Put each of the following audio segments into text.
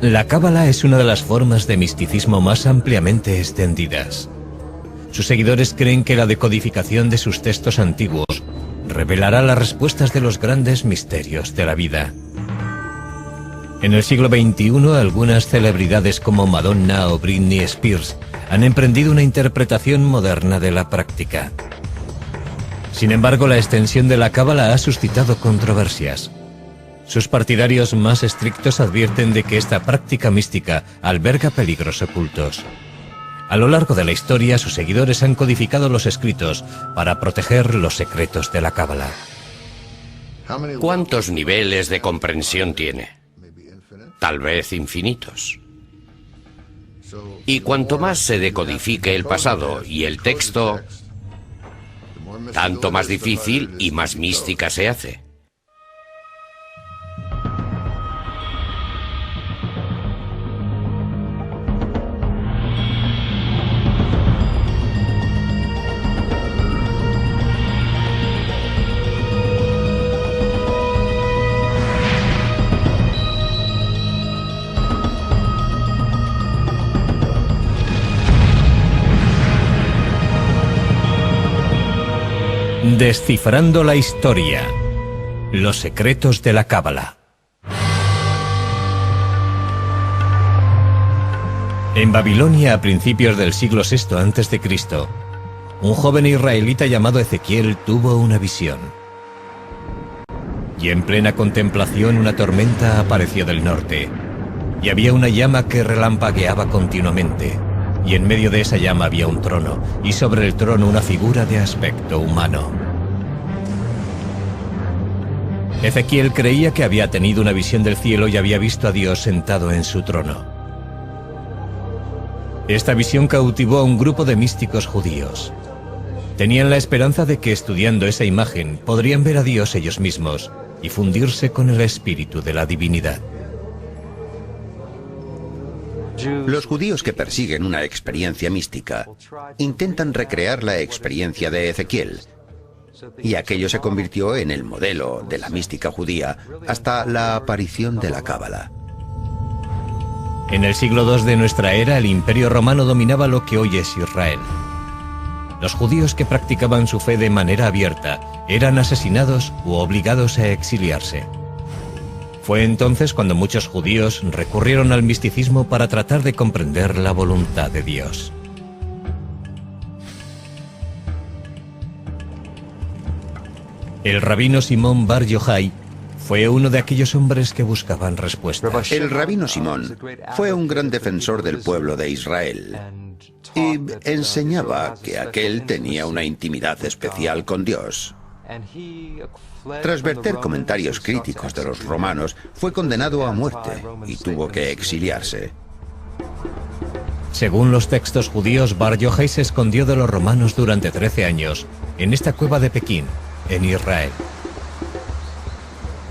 La cábala es una de las formas de misticismo más ampliamente extendidas. Sus seguidores creen que la decodificación de sus textos antiguos revelará las respuestas de los grandes misterios de la vida. En el siglo XXI, algunas celebridades como Madonna o Britney Spears han emprendido una interpretación moderna de la práctica. Sin embargo, la extensión de la cábala ha suscitado controversias. Sus partidarios más estrictos advierten de que esta práctica mística alberga peligros ocultos. A lo largo de la historia, sus seguidores han codificado los escritos para proteger los secretos de la cábala. ¿Cuántos niveles de comprensión tiene? Tal vez infinitos. Y cuanto más se decodifique el pasado y el texto, tanto más difícil y más mística se hace. Descifrando la historia. Los secretos de la cábala. En Babilonia, a principios del siglo VI a.C., un joven israelita llamado Ezequiel tuvo una visión. Y en plena contemplación una tormenta apareció del norte, y había una llama que relampagueaba continuamente, y en medio de esa llama había un trono, y sobre el trono una figura de aspecto humano. Ezequiel creía que había tenido una visión del cielo y había visto a Dios sentado en su trono. Esta visión cautivó a un grupo de místicos judíos. Tenían la esperanza de que estudiando esa imagen podrían ver a Dios ellos mismos y fundirse con el espíritu de la divinidad. Los judíos que persiguen una experiencia mística intentan recrear la experiencia de Ezequiel, y aquello se convirtió en el modelo de la mística judía hasta la aparición de la cábala. En el siglo II de nuestra era, el Imperio Romano dominaba lo que hoy es Israel. Los judíos que practicaban su fe de manera abierta eran asesinados u obligados a exiliarse. Fue entonces cuando muchos judíos recurrieron al misticismo para tratar de comprender la voluntad de Dios. El rabino Simón Bar Yochai fue uno de aquellos hombres que buscaban respuestas. El rabino Simón fue un gran defensor del pueblo de Israel y enseñaba que aquel tenía una intimidad especial con Dios. Tras verter comentarios críticos de los romanos, fue condenado a muerte y tuvo que exiliarse. Según los textos judíos, Bar Yochai se escondió de los romanos durante 13 años en esta cueva de Pekín, en Israel.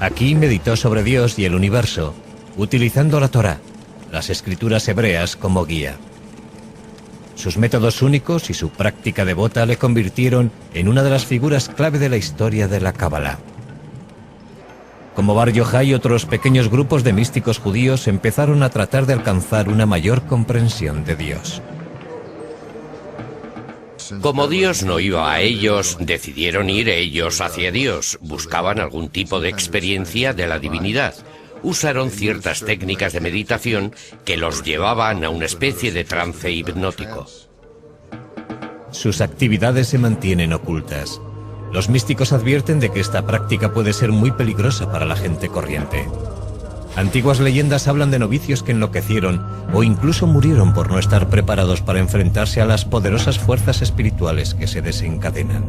Aquí meditó sobre Dios y el universo, utilizando la Torá, las escrituras hebreas, como guía. Sus métodos únicos y su práctica devota le convirtieron en una de las figuras clave de la historia de la cábala. Como Bar Yochai, otros pequeños grupos de místicos judíos empezaron a tratar de alcanzar una mayor comprensión de Dios. Como Dios no iba a ellos, decidieron ir ellos hacia Dios. Buscaban algún tipo de experiencia de la divinidad. Usaron ciertas técnicas de meditación que los llevaban a una especie de trance hipnótico. Sus actividades se mantienen ocultas. Los místicos advierten de que esta práctica puede ser muy peligrosa para la gente corriente. Antiguas leyendas hablan de novicios que enloquecieron o incluso murieron por no estar preparados para enfrentarse a las poderosas fuerzas espirituales que se desencadenan.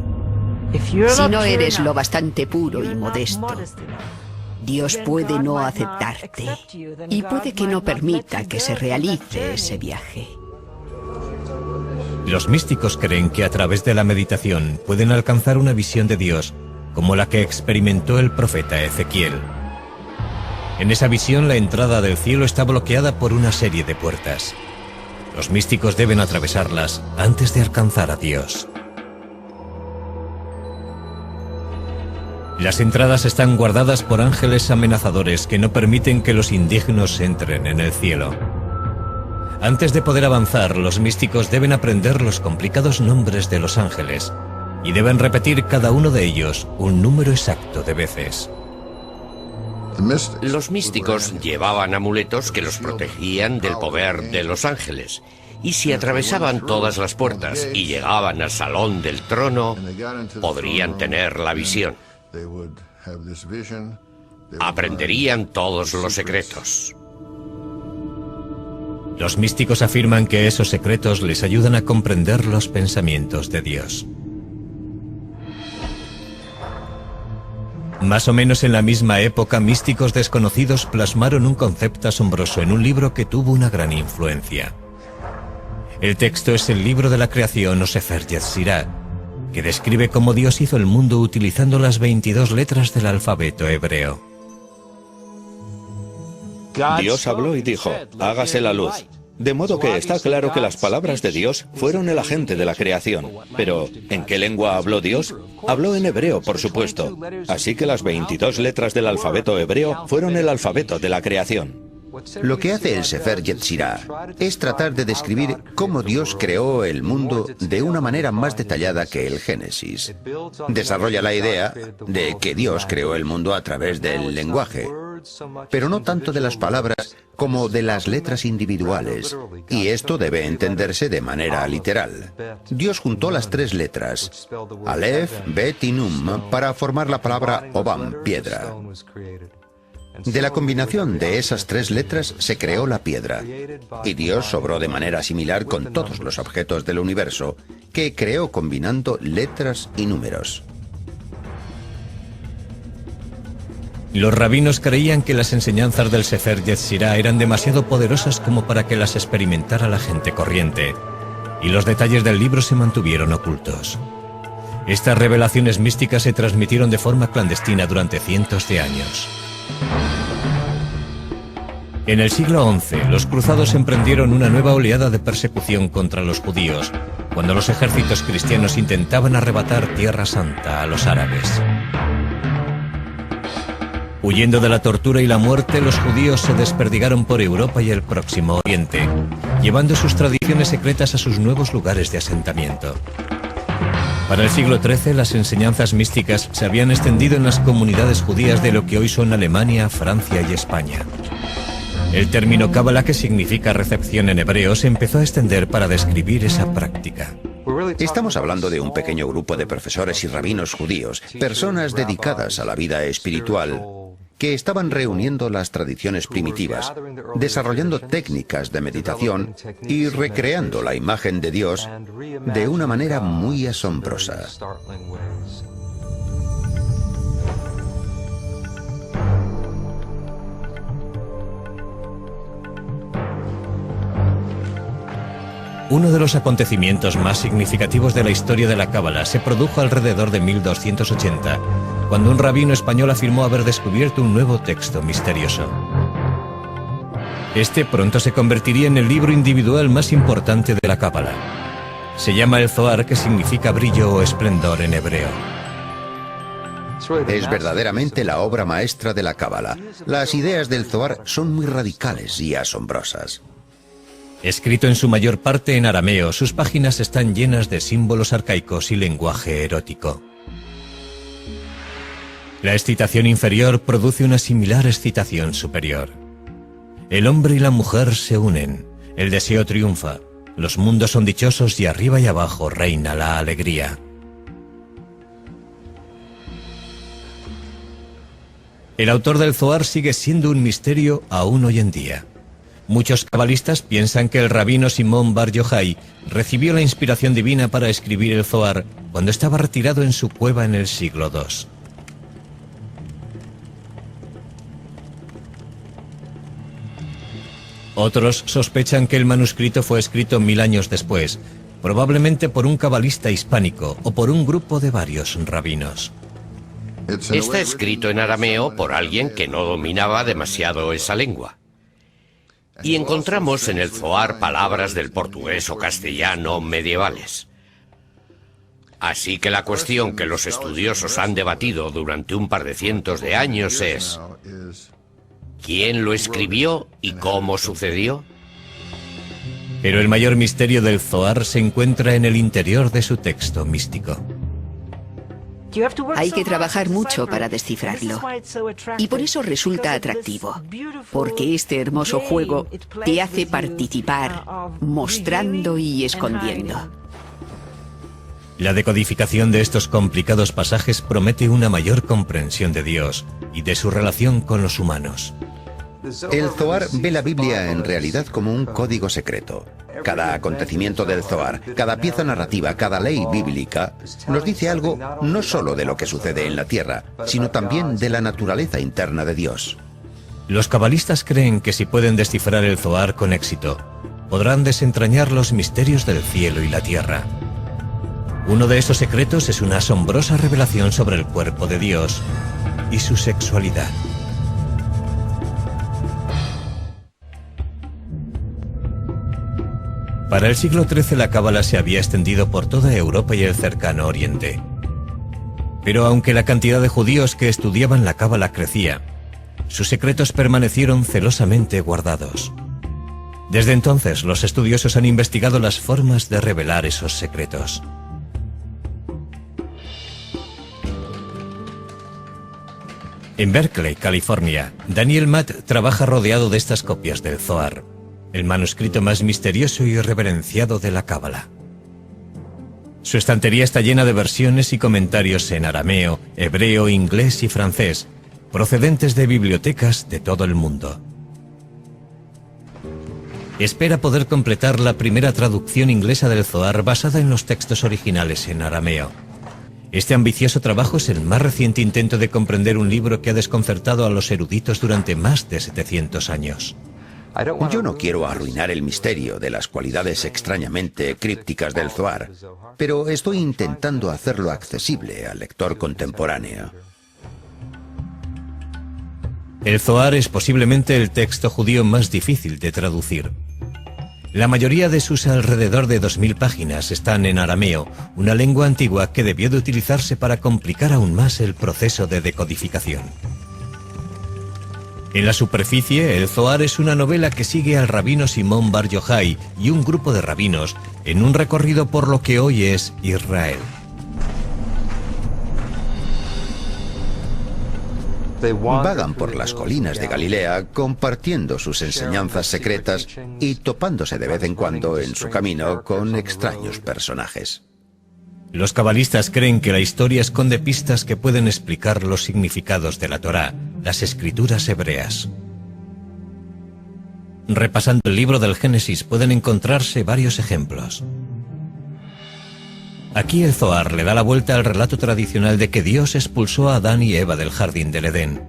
Si no eres lo bastante puro y modesto, Dios puede no aceptarte y puede que no permita que se realice ese viaje. Los místicos creen que a través de la meditación pueden alcanzar una visión de Dios como la que experimentó el profeta Ezequiel. En esa visión, la entrada del cielo está bloqueada por una serie de puertas. Los místicos deben atravesarlas antes de alcanzar a Dios. Las entradas están guardadas por ángeles amenazadores que no permiten que los indignos entren en el cielo. Antes de poder avanzar, los místicos deben aprender los complicados nombres de los ángeles y deben repetir cada uno de ellos un número exacto de veces. Los místicos llevaban amuletos que los protegían del poder de los ángeles, y si atravesaban todas las puertas y llegaban al salón del trono, podrían tener la visión. Aprenderían todos los secretos. Los místicos afirman que esos secretos les ayudan a comprender los pensamientos de Dios. Más o menos en la misma época, místicos desconocidos plasmaron un concepto asombroso en un libro que tuvo una gran influencia. El texto es el libro de la creación o Sefer Yetzirah, que describe cómo Dios hizo el mundo utilizando las 22 letras del alfabeto hebreo. Dios habló y dijo, hágase la luz. De modo que está claro que las palabras de Dios fueron el agente de la creación. Pero, ¿en qué lengua habló Dios? Habló en hebreo, por supuesto. Así que las 22 letras del alfabeto hebreo fueron el alfabeto de la creación. Lo que hace el Sefer Yetzirah es tratar de describir cómo Dios creó el mundo de una manera más detallada que el Génesis. Desarrolla la idea de que Dios creó el mundo a través del lenguaje, pero no tanto de las palabras como de las letras individuales, y esto debe entenderse de manera literal. Dios juntó las 3 letras, Aleph, Bet y Nun, para formar la palabra Obam, piedra. De la combinación de esas 3 letras se creó la piedra, y Dios obró de manera similar con todos los objetos del universo, que creó combinando letras y números. Los rabinos creían que las enseñanzas del Sefer Yetzirah eran demasiado poderosas como para que las experimentara la gente corriente, y los detalles del libro se mantuvieron ocultos. Estas revelaciones místicas se transmitieron de forma clandestina durante cientos de años. En el siglo XI, los cruzados emprendieron una nueva oleada de persecución contra los judíos, cuando los ejércitos cristianos intentaban arrebatar Tierra Santa a los árabes. Huyendo de la tortura y la muerte, los judíos se desperdigaron por Europa y el Próximo Oriente, llevando sus tradiciones secretas a sus nuevos lugares de asentamiento. Para el siglo XIII, las enseñanzas místicas se habían extendido en las comunidades judías de lo que hoy son Alemania, Francia y España. El término cábala, que significa recepción en hebreo, se empezó a extender para describir esa práctica. Estamos hablando de un pequeño grupo de profesores y rabinos judíos, personas dedicadas a la vida espiritual, que estaban reuniendo las tradiciones primitivas, desarrollando técnicas de meditación y recreando la imagen de Dios de una manera muy asombrosa. Uno de los acontecimientos más significativos de la historia de la cábala se produjo alrededor de 1280, cuando un rabino español afirmó haber descubierto un nuevo texto misterioso. Este pronto se convertiría en el libro individual más importante de la cábala. Se llama el Zohar, que significa brillo o esplendor en hebreo. Es verdaderamente la obra maestra de la cábala. Las ideas del Zohar son muy radicales y asombrosas. Escrito en su mayor parte en arameo, sus páginas están llenas de símbolos arcaicos y lenguaje erótico. La excitación inferior produce una similar excitación superior. El hombre y la mujer se unen, el deseo triunfa, los mundos son dichosos y arriba y abajo reina la alegría. El autor del Zohar sigue siendo un misterio aún hoy en día. Muchos cabalistas piensan que el rabino Simón Bar Yochai recibió la inspiración divina para escribir el Zohar cuando estaba retirado en su cueva en el siglo II. Otros sospechan que el manuscrito fue escrito 1000 años después, probablemente por un cabalista hispánico o por un grupo de varios rabinos. Está escrito en arameo por alguien que no dominaba demasiado esa lengua. Y encontramos en el Zohar palabras del portugués o castellano medievales. Así que la cuestión que los estudiosos han debatido durante un par de cientos de años es: ¿quién lo escribió y cómo sucedió? Pero el mayor misterio del Zohar se encuentra en el interior de su texto místico. Hay que trabajar mucho para descifrarlo. Y por eso resulta atractivo. Porque este hermoso juego te hace participar, mostrando y escondiendo. La decodificación de estos complicados pasajes promete una mayor comprensión de Dios y de su relación con los humanos. El Zohar ve la Biblia en realidad como un código secreto. Cada acontecimiento del Zohar, cada pieza narrativa, cada ley bíblica nos dice algo no solo de lo que sucede en la tierra, sino también de la naturaleza interna de Dios. Los cabalistas creen que si pueden descifrar el Zohar con éxito, podrán desentrañar los misterios del cielo y la tierra. Uno de esos secretos es una asombrosa revelación sobre el cuerpo de Dios y su sexualidad. Para el siglo XIII la cábala se había extendido por toda Europa y el cercano Oriente. Pero aunque la cantidad de judíos que estudiaban la cábala crecía, sus secretos permanecieron celosamente guardados. Desde entonces los estudiosos han investigado las formas de revelar esos secretos. En Berkeley, California, Daniel Matt trabaja rodeado de estas copias del Zohar, el manuscrito más misterioso y reverenciado de la cábala. Su estantería está llena de versiones y comentarios en arameo, hebreo, inglés y francés, procedentes de bibliotecas de todo el mundo. Espera poder completar la primera traducción inglesa del Zohar basada en los textos originales en arameo. Este ambicioso trabajo es el más reciente intento de comprender un libro que ha desconcertado a los eruditos durante más de 700 años. Yo no quiero arruinar el misterio de las cualidades extrañamente crípticas del Zohar, pero estoy intentando hacerlo accesible al lector contemporáneo. El Zohar es posiblemente el texto judío más difícil de traducir. La mayoría de sus alrededor de 2000 páginas están en arameo, una lengua antigua que debió de utilizarse para complicar aún más el proceso de decodificación. En la superficie, el Zohar es una novela que sigue al rabino Simón Bar Yochai y un grupo de rabinos en un recorrido por lo que hoy es Israel. Vagan por las colinas de Galilea compartiendo sus enseñanzas secretas y topándose de vez en cuando en su camino con extraños personajes. Los cabalistas creen que la historia esconde pistas que pueden explicar los significados de la Torá, las escrituras hebreas. Repasando el libro del Génesis pueden encontrarse varios ejemplos. Aquí el Zohar le da la vuelta al relato tradicional de que Dios expulsó a Adán y Eva del jardín del Edén.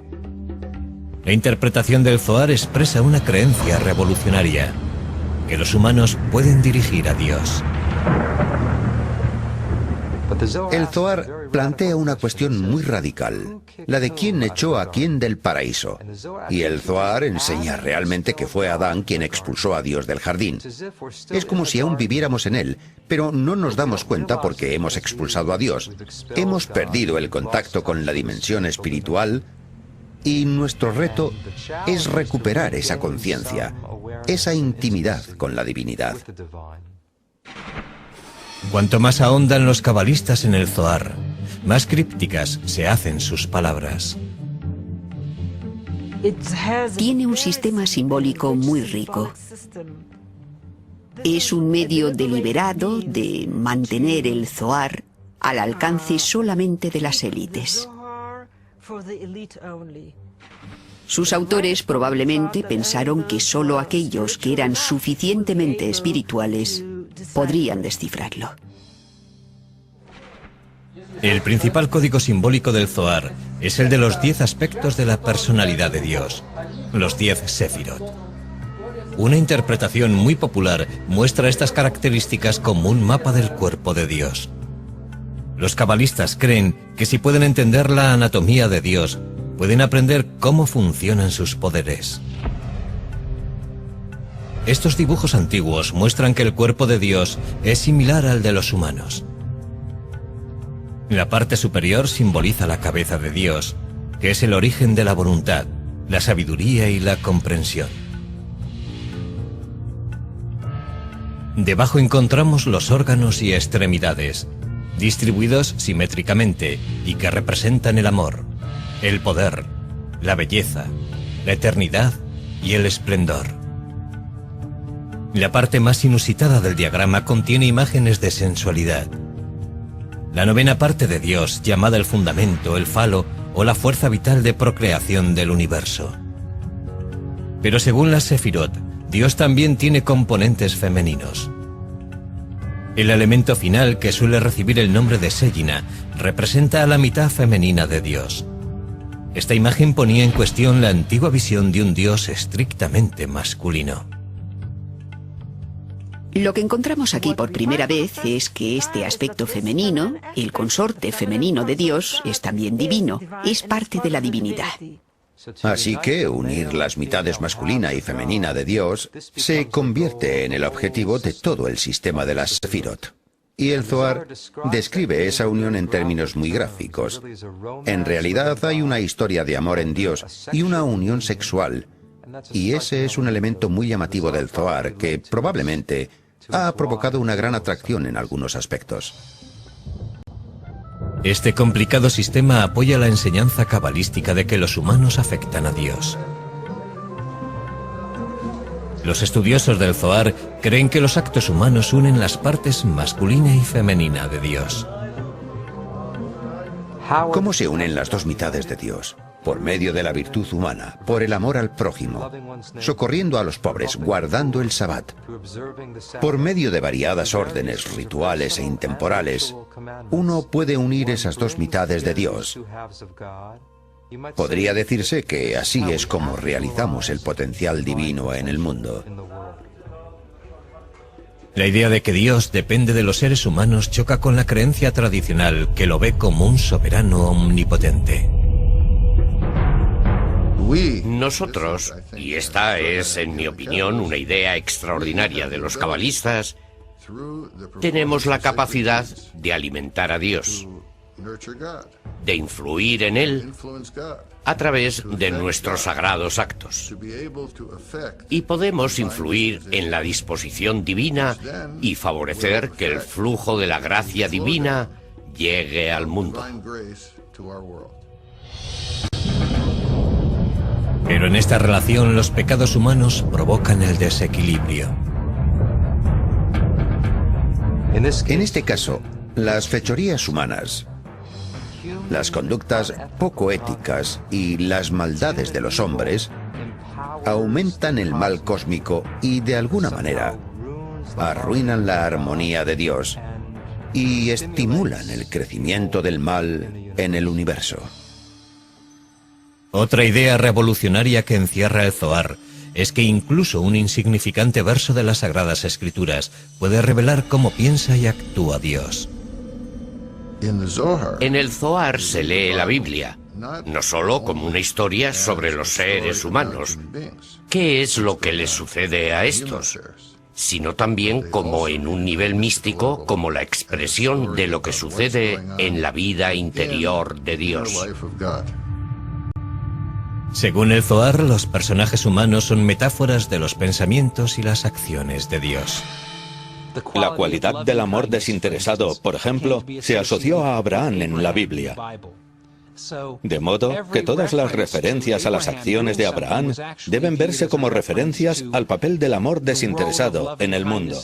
La interpretación del Zohar expresa una creencia revolucionaria, que los humanos pueden dirigir a Dios. El Zohar plantea una cuestión muy radical, la de quién echó a quién del paraíso. Y el Zohar enseña realmente que fue Adán quien expulsó a Dios del jardín. Es como si aún viviéramos en él, pero no nos damos cuenta porque hemos expulsado a Dios. Hemos perdido el contacto con la dimensión espiritual y nuestro reto es recuperar esa conciencia, esa intimidad con la divinidad. Cuanto más ahondan los cabalistas en el Zohar, más crípticas se hacen sus palabras. Tiene un sistema simbólico muy rico. Es un medio deliberado de mantener el Zohar al alcance solamente de las élites. Sus autores probablemente pensaron que solo aquellos que eran suficientemente espirituales podrían descifrarlo. El principal código simbólico del Zohar es el de los 10 aspectos de la personalidad de Dios, los 10 Sefirot. Una interpretación muy popular muestra estas características como un mapa del cuerpo de Dios. Los cabalistas creen que si pueden entender la anatomía de Dios, pueden aprender cómo funcionan sus poderes. Estos dibujos antiguos muestran que el cuerpo de Dios es similar al de los humanos. La parte superior simboliza la cabeza de Dios, que es el origen de la voluntad, la sabiduría y la comprensión. Debajo encontramos los órganos y extremidades, distribuidos simétricamente y que representan el amor, el poder, la belleza, la eternidad y el esplendor. La parte más inusitada del diagrama contiene imágenes de sensualidad. La novena parte de Dios, llamada el fundamento, el falo o la fuerza vital de procreación del universo. Pero según la Sefirot, Dios también tiene componentes femeninos. El elemento final, que suele recibir el nombre de Seyina, representa a la mitad femenina de Dios. Esta imagen ponía en cuestión la antigua visión de un Dios estrictamente masculino. Lo que encontramos aquí por primera vez es que este aspecto femenino, el consorte femenino de Dios, es también divino, es parte de la divinidad. Así que unir las mitades masculina y femenina de Dios se convierte en el objetivo de todo el sistema de las Sefirot. Y el Zohar describe esa unión en términos muy gráficos. En realidad hay una historia de amor en Dios y una unión sexual. Y ese es un elemento muy llamativo del Zohar que probablemente ha provocado una gran atracción en algunos aspectos. Este complicado sistema apoya la enseñanza cabalística de que los humanos afectan a Dios. Los estudiosos del Zohar creen que los actos humanos unen las partes masculina y femenina de Dios. ¿Cómo se unen las dos mitades de Dios? Por medio de la virtud humana, por el amor al prójimo, socorriendo a los pobres, guardando el Sabbat. Por medio de variadas órdenes rituales e intemporales, uno puede unir esas dos mitades de Dios. Podría decirse que así es como realizamos el potencial divino en el mundo. La idea de que Dios depende de los seres humanos choca con la creencia tradicional que lo ve como un soberano omnipotente. Nosotros, y esta es, en mi opinión, una idea extraordinaria de los cabalistas, tenemos la capacidad de alimentar a Dios, de influir en Él a través de nuestros sagrados actos. Y podemos influir en la disposición divina y favorecer que el flujo de la gracia divina llegue al mundo. Pero en esta relación los pecados humanos provocan el desequilibrio. En este caso, las fechorías humanas, las conductas poco éticas y las maldades de los hombres aumentan el mal cósmico y, de alguna manera, arruinan la armonía de Dios y estimulan el crecimiento del mal en el universo. Otra idea revolucionaria que encierra el Zohar es que incluso un insignificante verso de las Sagradas Escrituras puede revelar cómo piensa y actúa Dios. En el Zohar se lee la Biblia, no solo como una historia sobre los seres humanos, qué es lo que les sucede a estos, sino también como en un nivel místico, como la expresión de lo que sucede en la vida interior de Dios. Según el Zohar, los personajes humanos son metáforas de los pensamientos y las acciones de Dios. La cualidad del amor desinteresado, por ejemplo, se asoció a Abraham en la Biblia. De modo que todas las referencias a las acciones de Abraham deben verse como referencias al papel del amor desinteresado en el mundo.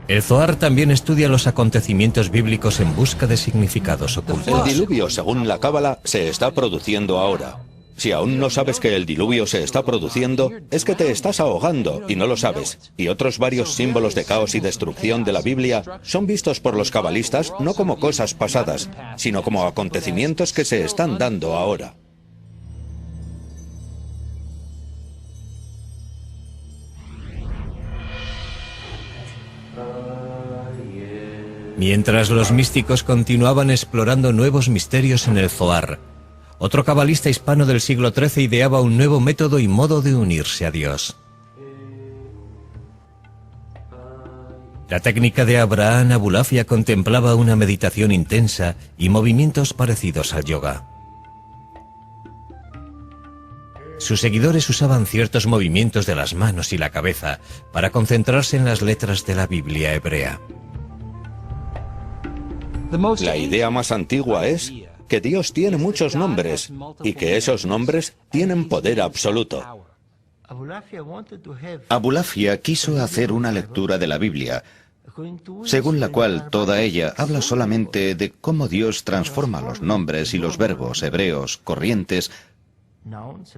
El Zohar también estudia los acontecimientos bíblicos en busca de significados El ocultos. diluvio, según la Cábala, se está produciendo ahora. Si aún no sabes que el diluvio se está produciendo, es que te estás ahogando y no lo sabes. Y otros varios símbolos de caos y destrucción de la Biblia son vistos por los cabalistas no como cosas pasadas, sino como acontecimientos que se están dando ahora. Mientras los místicos continuaban explorando nuevos misterios en el Zohar, otro cabalista hispano del siglo XIII ideaba un nuevo método y modo de unirse a Dios. La técnica de Abraham Abulafia contemplaba una meditación intensa y movimientos parecidos al yoga. Sus seguidores usaban ciertos movimientos de las manos y la cabeza para concentrarse en las letras de la Biblia hebrea. La idea más antigua es que Dios tiene muchos nombres y que esos nombres tienen poder absoluto. Abulafia quiso hacer una lectura de la Biblia, según la cual toda ella habla solamente de cómo Dios transforma los nombres y los verbos hebreos corrientes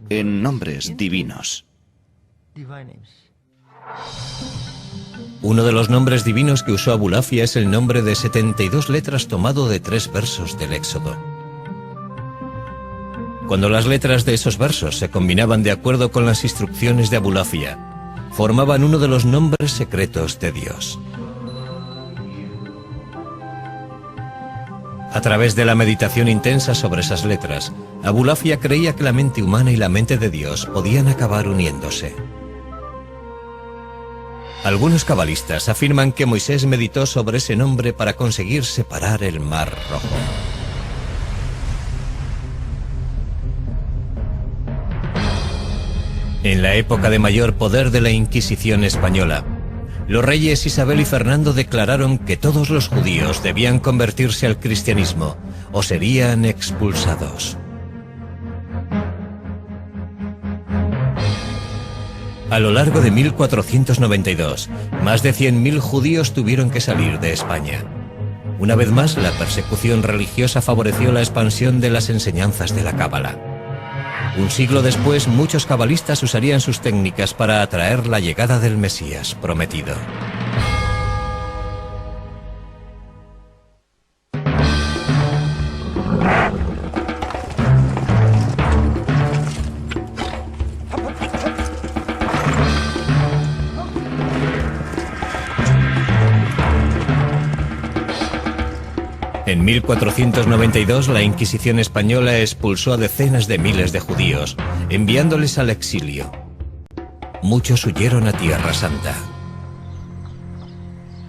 en nombres divinos. Uno de los nombres divinos que usó Abulafia es el nombre de 72 letras tomado de 3 versos del Éxodo. Cuando las letras de esos versos se combinaban de acuerdo con las instrucciones de Abulafia, formaban uno de los nombres secretos de Dios. A través de la meditación intensa sobre esas letras, Abulafia creía que la mente humana y la mente de Dios podían acabar uniéndose. Algunos cabalistas afirman que Moisés meditó sobre ese nombre para conseguir separar el Mar Rojo. En la época de mayor poder de la Inquisición española, los reyes Isabel y Fernando declararon que todos los judíos debían convertirse al cristianismo o serían expulsados. A lo largo de 1492, más de 100.000 judíos tuvieron que salir de España. Una vez más, la persecución religiosa favoreció la expansión de las enseñanzas de la Cábala. Un siglo después, muchos cabalistas usarían sus técnicas para atraer la llegada del Mesías prometido. En 1492 la Inquisición española expulsó a decenas de miles de judíos, enviándoles al exilio. Muchos huyeron a Tierra Santa.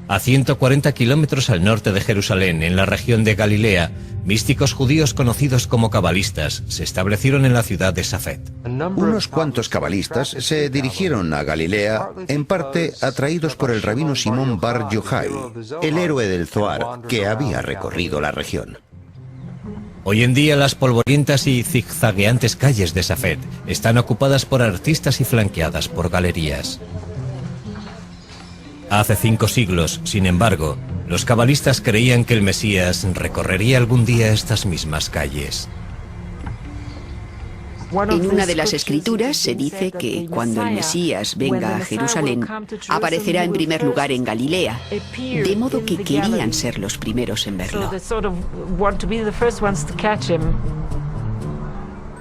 A 140 kilómetros al norte de Jerusalén, en la región de Galilea, místicos judíos conocidos como cabalistas se establecieron en la ciudad de Safed. Unos cuantos cabalistas se dirigieron a Galilea, en parte atraídos por el rabino Simón Bar Yochai, el héroe del Zohar que había recorrido la región. Hoy en día las polvorientas y zigzagueantes calles de Safed están ocupadas por artistas y flanqueadas por galerías. Hace 5 siglos, sin embargo, los cabalistas creían que el Mesías recorrería algún día estas mismas calles. En una de las escrituras se dice que cuando el Mesías venga a Jerusalén, aparecerá en primer lugar en Galilea, de modo que querían ser los primeros en verlo.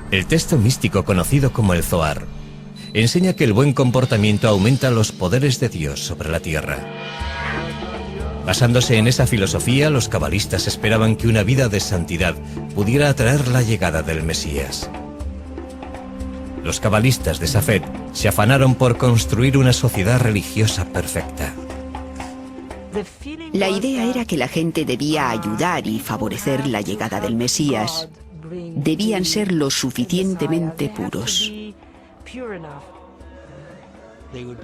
El texto místico conocido como el Zohar enseña que el buen comportamiento aumenta los poderes de Dios sobre la tierra. Basándose en esa filosofía, los cabalistas esperaban que una vida de santidad pudiera atraer la llegada del Mesías. Los cabalistas de Safed se afanaron por construir una sociedad religiosa perfecta. La idea era que la gente debía ayudar y favorecer la llegada del Mesías. Debían ser lo suficientemente puros.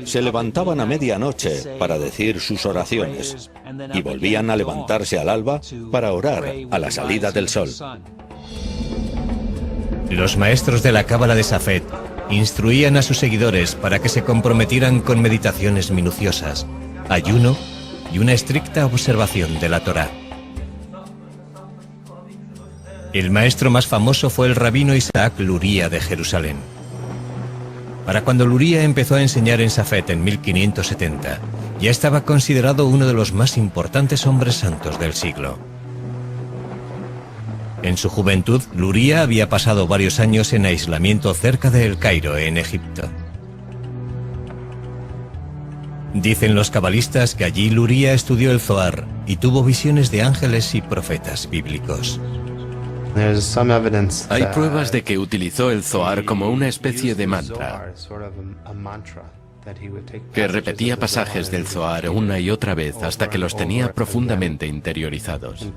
Se levantaban a medianoche para decir sus oraciones y volvían a levantarse al alba para orar a la salida del sol. Los maestros de la Cábala de Safed instruían a sus seguidores para que se comprometieran con meditaciones minuciosas, ayuno y una estricta observación de la Torá. El maestro más famoso fue el rabino Isaac Luria de Jerusalén. Para cuando Luria empezó a enseñar en Safed en 1570, ya estaba considerado uno de los más importantes hombres santos del siglo. En su juventud, Luria había pasado varios años en aislamiento cerca de El Cairo, en Egipto. Dicen los cabalistas que allí Luria estudió el Zohar y tuvo visiones de ángeles y profetas bíblicos. Hay pruebas de que utilizó el Zohar como una especie de mantra. que repetía pasajes del Zohar una y otra vez hasta que los tenía profundamente interiorizados.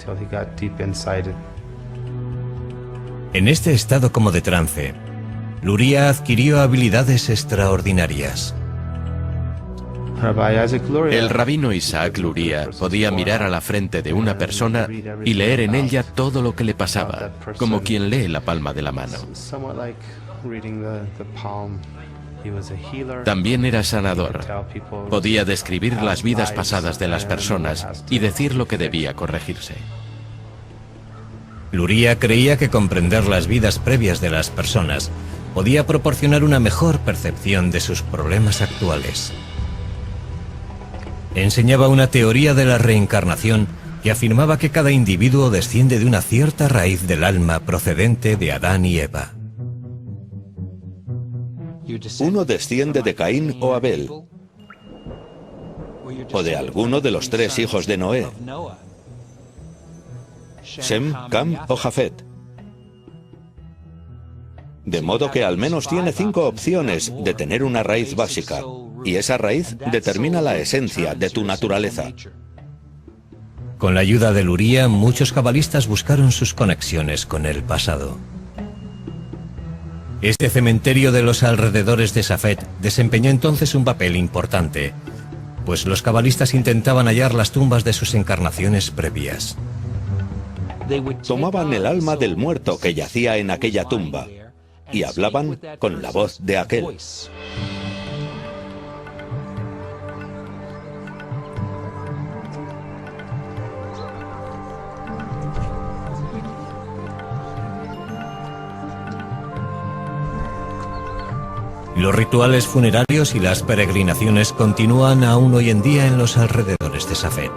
En este estado como de trance, Luria adquirió habilidades extraordinarias. El rabino Isaac Luria podía mirar a la frente de una persona y leer en ella todo lo que le pasaba, como quien lee la palma de la mano. También era sanador. Podía describir las vidas pasadas de las personas y decir lo que debía corregirse. Luria creía que comprender las vidas previas de las personas podía proporcionar una mejor percepción de sus problemas actuales. Enseñaba una teoría de la reencarnación que afirmaba que cada individuo desciende de una cierta raíz del alma procedente de Adán y Eva. Uno desciende de Caín o Abel, o de alguno de los 3 hijos de Noé, Sem, Cam o Jafet. De modo que al menos tiene 5 opciones de tener una raíz básica, y esa raíz determina la esencia de tu naturaleza. Con la ayuda de Luria, muchos cabalistas buscaron sus conexiones con el pasado. Este cementerio de los alrededores de Safed desempeñó entonces un papel importante, pues los cabalistas intentaban hallar las tumbas de sus encarnaciones previas. Tomaban el alma del muerto que yacía en aquella tumba y hablaban con la voz de aquel. Los rituales funerarios y las peregrinaciones continúan aún hoy en día en los alrededores de Safed.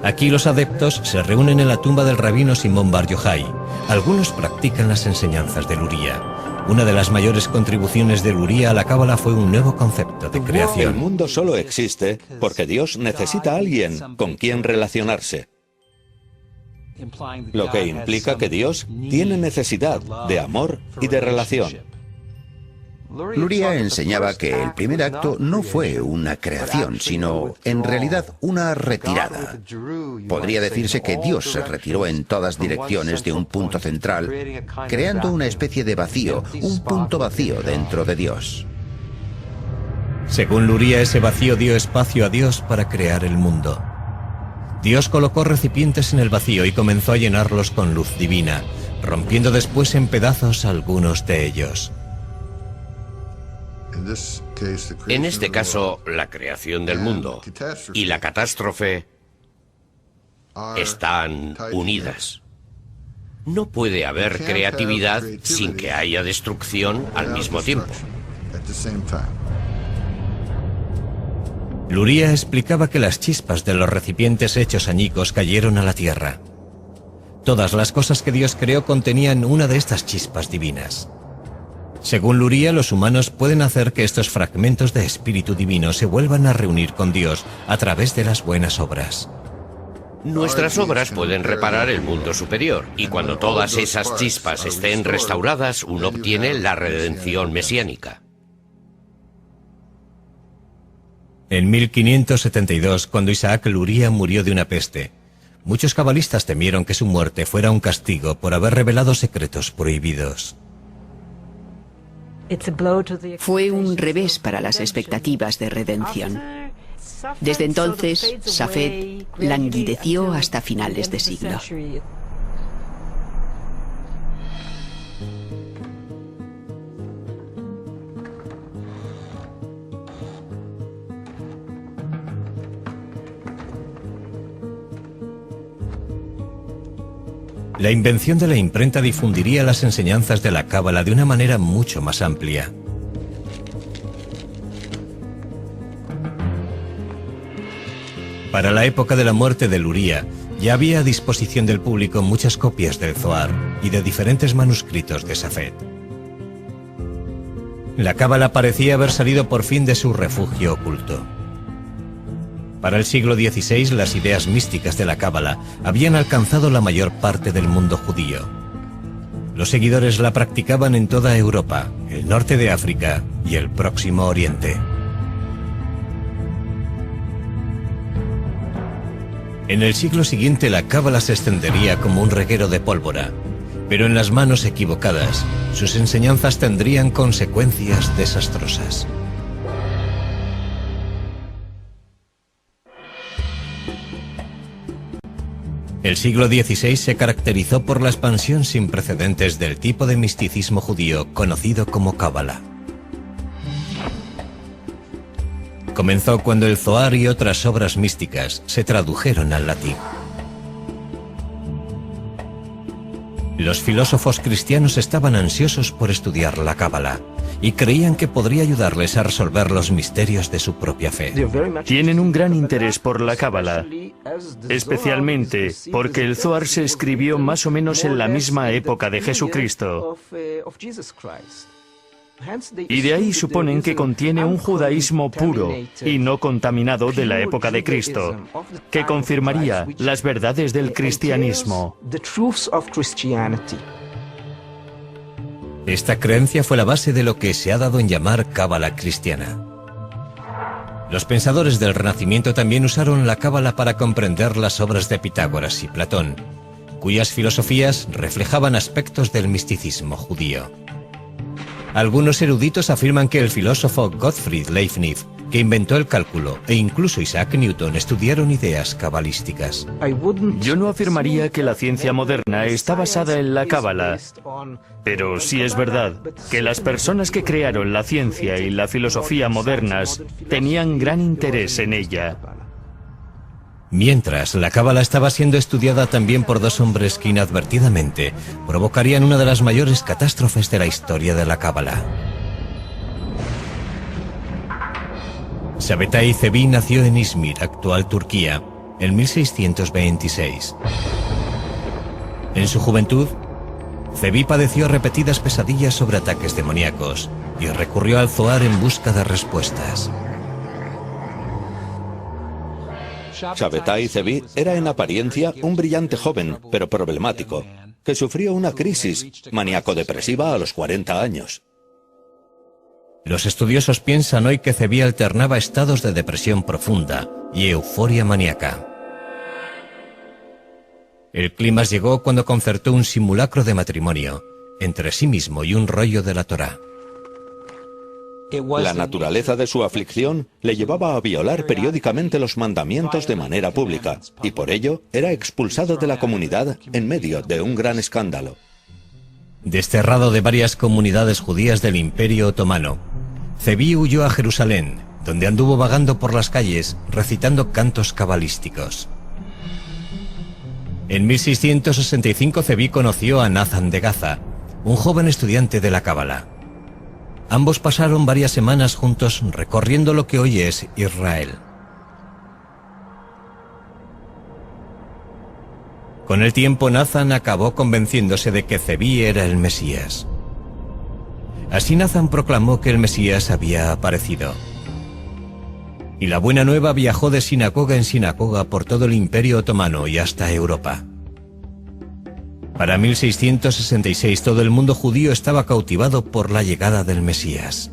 Aquí los adeptos se reúnen en la tumba del rabino Simón Bar Yochai. Algunos practican las enseñanzas de Luria. Una de las mayores contribuciones de Luria a la Cábala fue un nuevo concepto de El creación. mundo solo existe porque Dios necesita a alguien con quien relacionarse. Lo que implica que Dios tiene necesidad de amor y de relación. Luria enseñaba que el primer acto no fue una creación, sino en realidad una retirada. Podría decirse que Dios se retiró en todas direcciones de un punto central, creando una especie de vacío, un punto vacío dentro de Dios. Según Luria, ese vacío dio espacio a Dios para crear el mundo. Dios colocó recipientes en el vacío y comenzó a llenarlos con luz divina, rompiendo después en pedazos algunos de ellos. En este caso, la creación del mundo y la catástrofe están unidas. No puede haber creatividad sin que haya destrucción al mismo tiempo. Luria explicaba que las chispas de los recipientes hechos añicos cayeron a la tierra. Todas las cosas que Dios creó contenían una de estas chispas divinas. Según Luria, los humanos pueden hacer que estos fragmentos de espíritu divino se vuelvan a reunir con Dios a través de las buenas obras. Nuestras obras pueden reparar el mundo superior, y cuando todas esas chispas estén restauradas, uno obtiene la redención mesiánica. En 1572, cuando Isaac Luria murió de una peste, muchos cabalistas temieron que su muerte fuera un castigo por haber revelado secretos prohibidos. Fue un revés para las expectativas de redención. Desde entonces, Safed languideció hasta finales de siglo. La invención de la imprenta difundiría las enseñanzas de la Cábala de una manera mucho más amplia. Para la época de la muerte de Luria, ya había a disposición del público muchas copias del Zohar y de diferentes manuscritos de Safed. La Cábala parecía haber salido por fin de su refugio oculto. Para el siglo XVI, las ideas místicas de la Cábala habían alcanzado la mayor parte del mundo judío. Los seguidores la practicaban en toda Europa, el norte de África y el Próximo Oriente. En el siglo siguiente la cábala se extendería como un reguero de pólvora, pero en las manos equivocadas, sus enseñanzas tendrían consecuencias desastrosas. El siglo XVI se caracterizó por la expansión sin precedentes del tipo de misticismo judío conocido como cábala. Comenzó cuando el Zohar y otras obras místicas se tradujeron al latín. Los filósofos cristianos estaban ansiosos por estudiar la cábala y creían que podría ayudarles a resolver los misterios de su propia fe. Tienen un gran interés por la cábala, especialmente porque el Zohar se escribió más o menos en la misma época de Jesucristo. Y de ahí suponen que contiene un judaísmo puro y no contaminado de la época de Cristo, que confirmaría las verdades del cristianismo. Esta creencia fue la base de lo que se ha dado en llamar cábala cristiana. Los pensadores del Renacimiento también usaron la cábala para comprender las obras de Pitágoras y Platón, cuyas filosofías reflejaban aspectos del misticismo judío. Algunos eruditos afirman que el filósofo Gottfried Leibniz, que inventó el cálculo, e incluso Isaac Newton estudiaron ideas cabalísticas. Yo no afirmaría que la ciencia moderna está basada en la cábala, pero sí es verdad que las personas que crearon la ciencia y la filosofía modernas tenían gran interés en ella. Mientras, la cábala estaba siendo estudiada también por dos hombres que inadvertidamente provocarían una de las mayores catástrofes de la historia de la cábala. Sabetay Zevi nació en Izmir, actual Turquía, en 1626. En su juventud, Zevi padeció repetidas pesadillas sobre ataques demoníacos y recurrió al Zohar en busca de respuestas. Sabetay Zevi era en apariencia un brillante joven, pero problemático, que sufrió una crisis maníaco-depresiva a los 40 años. Los estudiosos piensan hoy que Zevi alternaba estados de depresión profunda y euforia maníaca. El clímax llegó cuando concertó un simulacro de matrimonio entre sí mismo y un rollo de la Torá. La naturaleza de su aflicción le llevaba a violar periódicamente los mandamientos de manera pública, y por ello era expulsado de la comunidad en medio de un gran escándalo. Desterrado de varias comunidades judías del Imperio Otomano, Zevi huyó a Jerusalén, donde anduvo vagando por las calles recitando cantos cabalísticos. En 1665 Zevi conoció a Nathan de Gaza, un joven estudiante de la cábala. Ambos pasaron varias semanas juntos recorriendo lo que hoy es Israel. Con el tiempo, Nathan acabó convenciéndose de que Zevi era el Mesías. Así Nathan proclamó que el Mesías había aparecido. Y la buena nueva viajó de sinagoga en sinagoga por todo el Imperio Otomano y hasta Europa. Para 1666 todo el mundo judío estaba cautivado por la llegada del Mesías.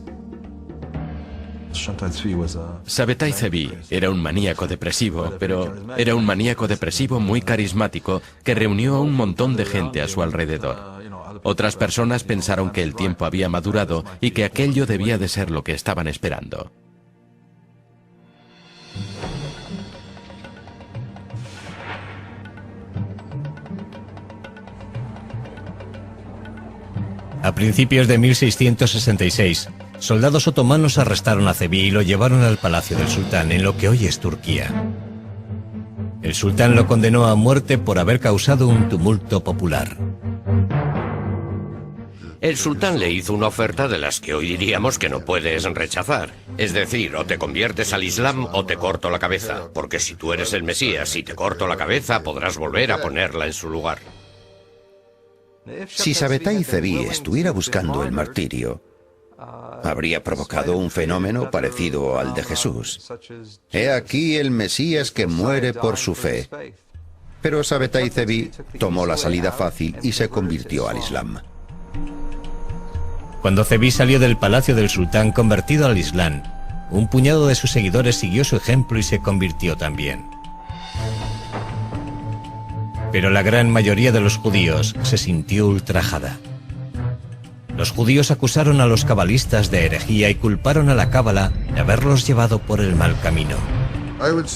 Sabetay Zevi era un maníaco depresivo, pero era un maníaco depresivo muy carismático que reunió a un montón de gente a su alrededor. Otras personas pensaron que el tiempo había madurado y que aquello debía de ser lo que estaban esperando. A principios de 1666, soldados otomanos arrestaron a Zevi y lo llevaron al palacio del sultán, en lo que hoy es Turquía. El sultán lo condenó a muerte por haber causado un tumulto popular. El sultán le hizo una oferta de las que hoy diríamos que no puedes rechazar. Es decir, o te conviertes al Islam o te corto la cabeza, porque si tú eres el Mesías y te corto la cabeza podrás volver a ponerla en su lugar. Si Sabetay Zevi estuviera buscando el martirio, habría provocado un fenómeno parecido al de Jesús. He aquí el Mesías que muere por su fe. Pero Sabetay Zevi tomó la salida fácil y se convirtió al Islam. Cuando Zevi salió del palacio del sultán convertido al Islam, un puñado de sus seguidores siguió su ejemplo y se convirtió también. Pero la gran mayoría de los judíos se sintió ultrajada. Los judíos acusaron a los cabalistas de herejía y culparon a la cábala de haberlos llevado por el mal camino.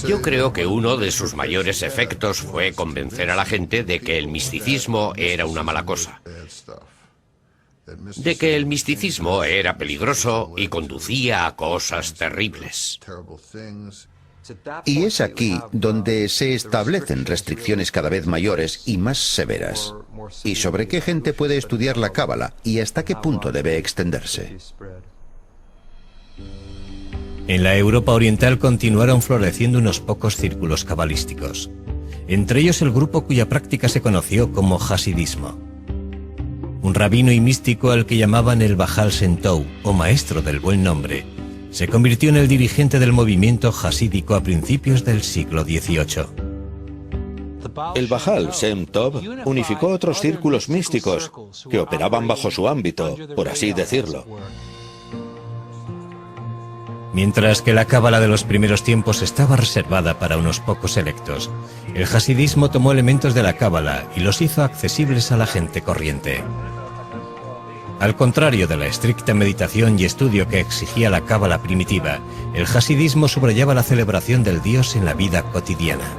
Yo creo que uno de sus mayores efectos fue convencer a la gente de que el misticismo era una mala cosa, de que el misticismo era peligroso y conducía a cosas terribles. Y es aquí donde se establecen restricciones cada vez mayores y más severas. ¿Y sobre qué gente puede estudiar la cábala y hasta qué punto debe extenderse? En la Europa oriental continuaron floreciendo unos pocos círculos cabalísticos, entre ellos el grupo cuya práctica se conoció como hasidismo. Un rabino y místico al que llamaban el Baal Shem Tov, o maestro del buen nombre, se convirtió en el dirigente del movimiento hasídico a principios del siglo XVIII. El Baal Shem Tov unificó otros círculos místicos que operaban bajo su ámbito, por así decirlo. Mientras que la cábala de los primeros tiempos estaba reservada para unos pocos selectos, el hasidismo tomó elementos de la cábala y los hizo accesibles a la gente corriente. Al contrario de la estricta meditación y estudio que exigía la cábala primitiva, el hasidismo subrayaba la celebración del Dios en la vida cotidiana.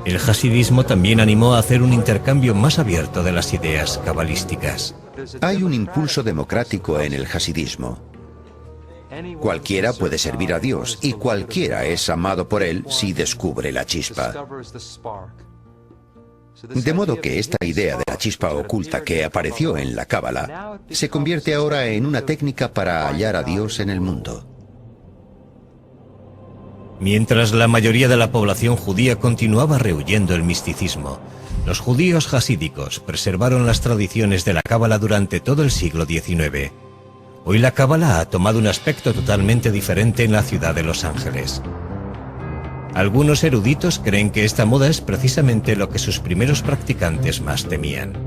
El hasidismo también animó a hacer un intercambio más abierto de las ideas cabalísticas. Hay un impulso democrático en el hasidismo. Cualquiera puede servir a Dios y cualquiera es amado por Él si descubre la chispa. De modo que esta idea de la chispa oculta que apareció en la cábala se convierte ahora en una técnica para hallar a Dios en el mundo. Mientras la mayoría de la población judía continuaba rehuyendo el misticismo, los judíos hasídicos preservaron las tradiciones de la cábala durante todo el siglo XIX. Hoy la cábala ha tomado un aspecto totalmente diferente en la ciudad de Los Ángeles. Algunos eruditos creen que esta moda es precisamente lo que sus primeros practicantes más temían: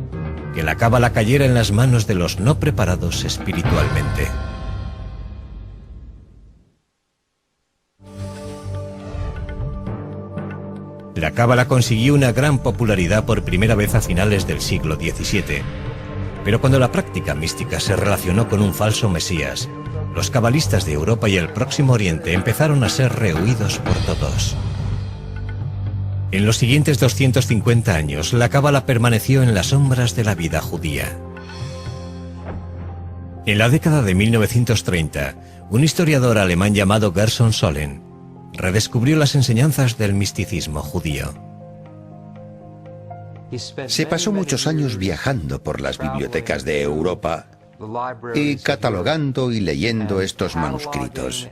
que la cábala cayera en las manos de los no preparados espiritualmente. La cábala consiguió una gran popularidad por primera vez a finales del siglo XVII. Pero cuando la práctica mística se relacionó con un falso mesías, los cabalistas de Europa y el Próximo Oriente empezaron a ser rehuidos por todos. En los siguientes 250 años, la cábala permaneció en las sombras de la vida judía. En la década de 1930, un historiador alemán llamado Gerson Sollen redescubrió las enseñanzas del misticismo judío. Se pasó muchos años viajando por las bibliotecas de Europa y catalogando y leyendo estos manuscritos,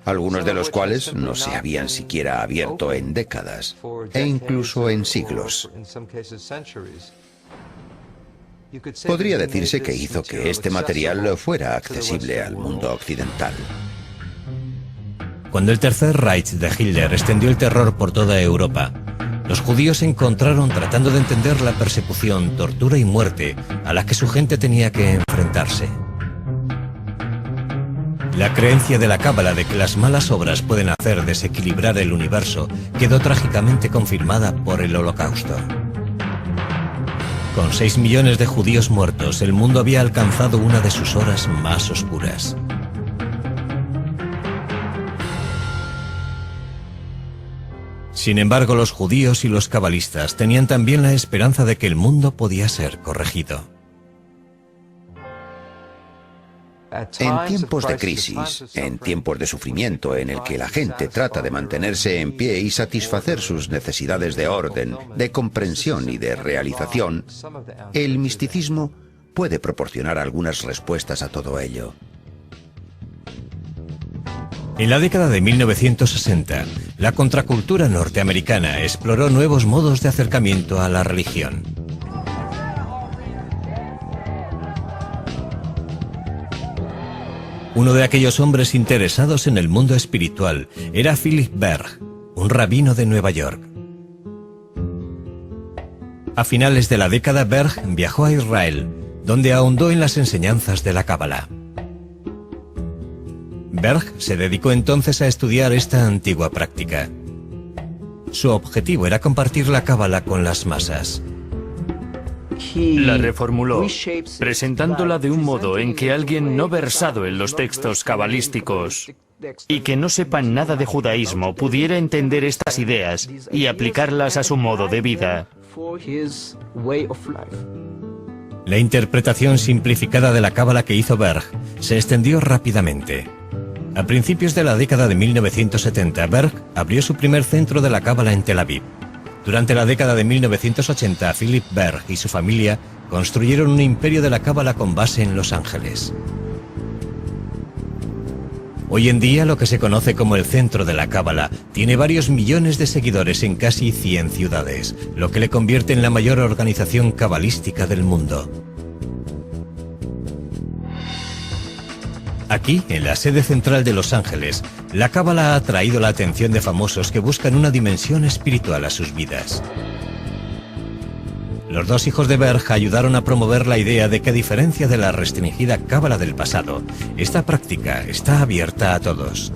algunos de los cuales no se habían siquiera abierto en décadas e incluso en siglos. Podría decirse que hizo que este material fuera accesible al mundo occidental. Cuando el Tercer Reich de Hitler extendió el terror por toda Europa, los judíos se encontraron tratando de entender la persecución, tortura y muerte a la que su gente tenía que enfrentarse. La creencia de la cábala de que las malas obras pueden hacer desequilibrar el universo quedó trágicamente confirmada por el Holocausto. Con 6 millones de judíos muertos, el mundo había alcanzado una de sus horas más oscuras. Sin embargo, los judíos y los cabalistas tenían también la esperanza de que el mundo podía ser corregido. En tiempos de crisis, en tiempos de sufrimiento en el que la gente trata de mantenerse en pie y satisfacer sus necesidades de orden, de comprensión y de realización, el misticismo puede proporcionar algunas respuestas a todo ello. En la década de 1960, la contracultura norteamericana exploró nuevos modos de acercamiento a la religión. Uno de aquellos hombres interesados en el mundo espiritual era Philip Berg, un rabino de Nueva York. A finales de la década, Berg viajó a Israel, donde ahondó en las enseñanzas de la cábala. Berg se dedicó entonces a estudiar esta antigua práctica. Su objetivo era compartir la cábala con las masas. La reformuló, presentándola de un modo en que alguien no versado en los textos cabalísticos y que no sepa nada de judaísmo pudiera entender estas ideas y aplicarlas a su modo de vida. La interpretación simplificada de la cábala que hizo Berg se extendió rápidamente. A principios de la década de 1970, Berg abrió su primer centro de la cábala en Tel Aviv. Durante la década de 1980, Philip Berg y su familia construyeron un imperio de la cábala con base en Los Ángeles. Hoy en día, lo que se conoce como el Centro de la Cábala tiene varios millones de seguidores en casi 100 ciudades, lo que le convierte en la mayor organización cabalística del mundo. Aquí, en la sede central de Los Ángeles, la cábala ha atraído la atención de famosos que buscan una dimensión espiritual a sus vidas. Los dos hijos de Berg ayudaron a promover la idea de que, a diferencia de la restringida cábala del pasado, esta práctica está abierta a todos.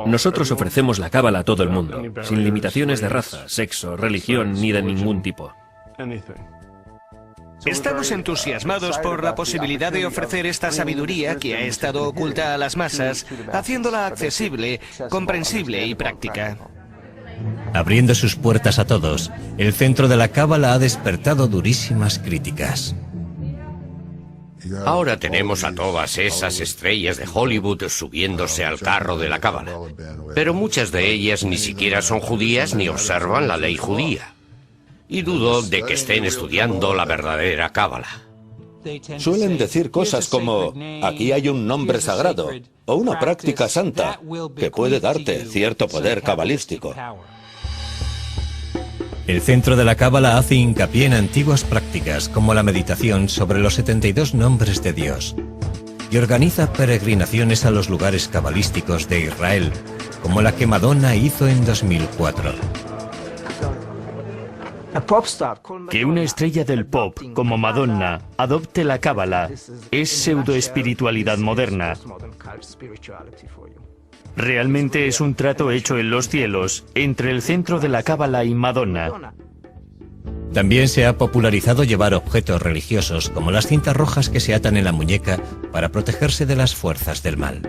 Nosotros ofrecemos la cábala a todo el mundo, sin limitaciones de raza, sexo, religión ni de ningún tipo. Estamos entusiasmados por la posibilidad de ofrecer esta sabiduría que ha estado oculta a las masas, haciéndola accesible, comprensible y práctica. Abriendo sus puertas a todos, el Centro de la Cábala ha despertado durísimas críticas. Ahora tenemos a todas esas estrellas de Hollywood subiéndose al carro de la cábala, pero muchas de ellas ni siquiera son judías ni observan la ley judía. Y dudo de que estén estudiando la verdadera cábala. Suelen decir cosas como, aquí hay un nombre sagrado, o una práctica santa, que puede darte cierto poder cabalístico. El Centro de la Cábala hace hincapié en antiguas prácticas como la meditación sobre los 72 nombres de Dios y organiza peregrinaciones a los lugares cabalísticos de Israel, como la que Madonna hizo en 2004. Que una estrella del pop como Madonna adopte la cábala es pseudoespiritualidad moderna. Realmente es un trato hecho en los cielos entre el Centro de la Cábala y Madonna. También se ha popularizado llevar objetos religiosos como las cintas rojas que se atan en la muñeca para protegerse de las fuerzas del mal.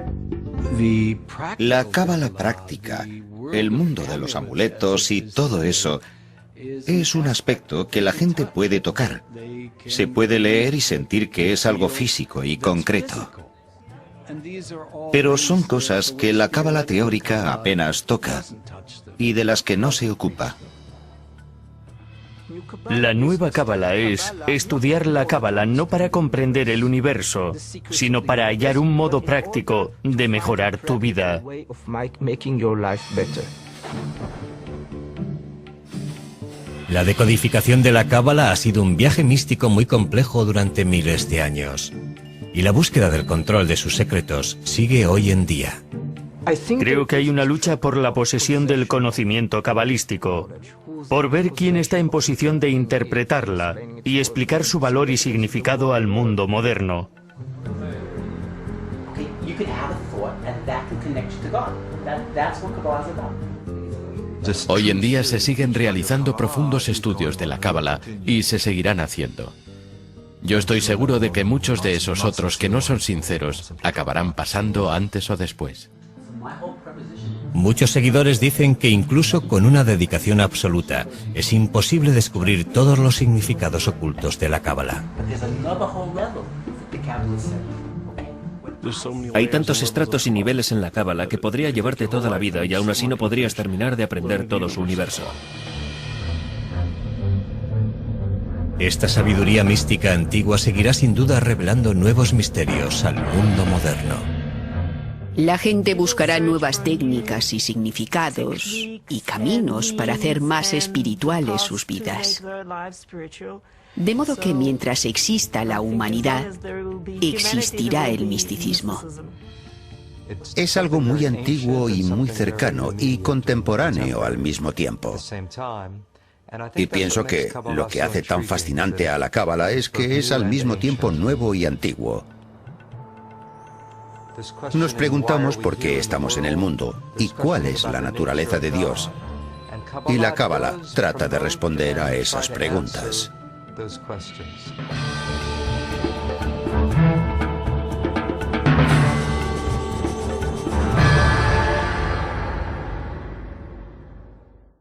La cábala práctica, el mundo de los amuletos y todo eso, es un aspecto que la gente puede tocar. Se puede leer y sentir que es algo físico y concreto. Pero son cosas que la cábala teórica apenas toca y de las que no se ocupa. La nueva cábala es estudiar la cábala no para comprender el universo, sino para hallar un modo práctico de mejorar tu vida. La decodificación de la cábala ha sido un viaje místico muy complejo durante miles de años. Y la búsqueda del control de sus secretos sigue hoy en día. Creo que hay una lucha por la posesión del conocimiento cabalístico, por ver quién está en posición de interpretarla y explicar su valor y significado al mundo moderno. Hoy en día se siguen realizando profundos estudios de la cábala y se seguirán haciendo. Yo estoy seguro de que muchos de esos otros que no son sinceros acabarán pasando antes o después. Muchos seguidores dicen que incluso con una dedicación absoluta es imposible descubrir todos los significados ocultos de la cábala. Hay tantos estratos y niveles en la cábala que podría llevarte toda la vida y aún así no podrías terminar de aprender todo su universo. Esta sabiduría mística antigua seguirá sin duda revelando nuevos misterios al mundo moderno. La gente buscará nuevas técnicas y significados y caminos para hacer más espirituales sus vidas. De modo que mientras exista la humanidad, existirá el misticismo. Es algo muy antiguo y muy cercano y contemporáneo al mismo tiempo. Y pienso que lo que hace tan fascinante a la cábala es que es al mismo tiempo nuevo y antiguo. Nos preguntamos por qué estamos en el mundo y cuál es la naturaleza de Dios. Y la Cábala trata de responder a esas preguntas.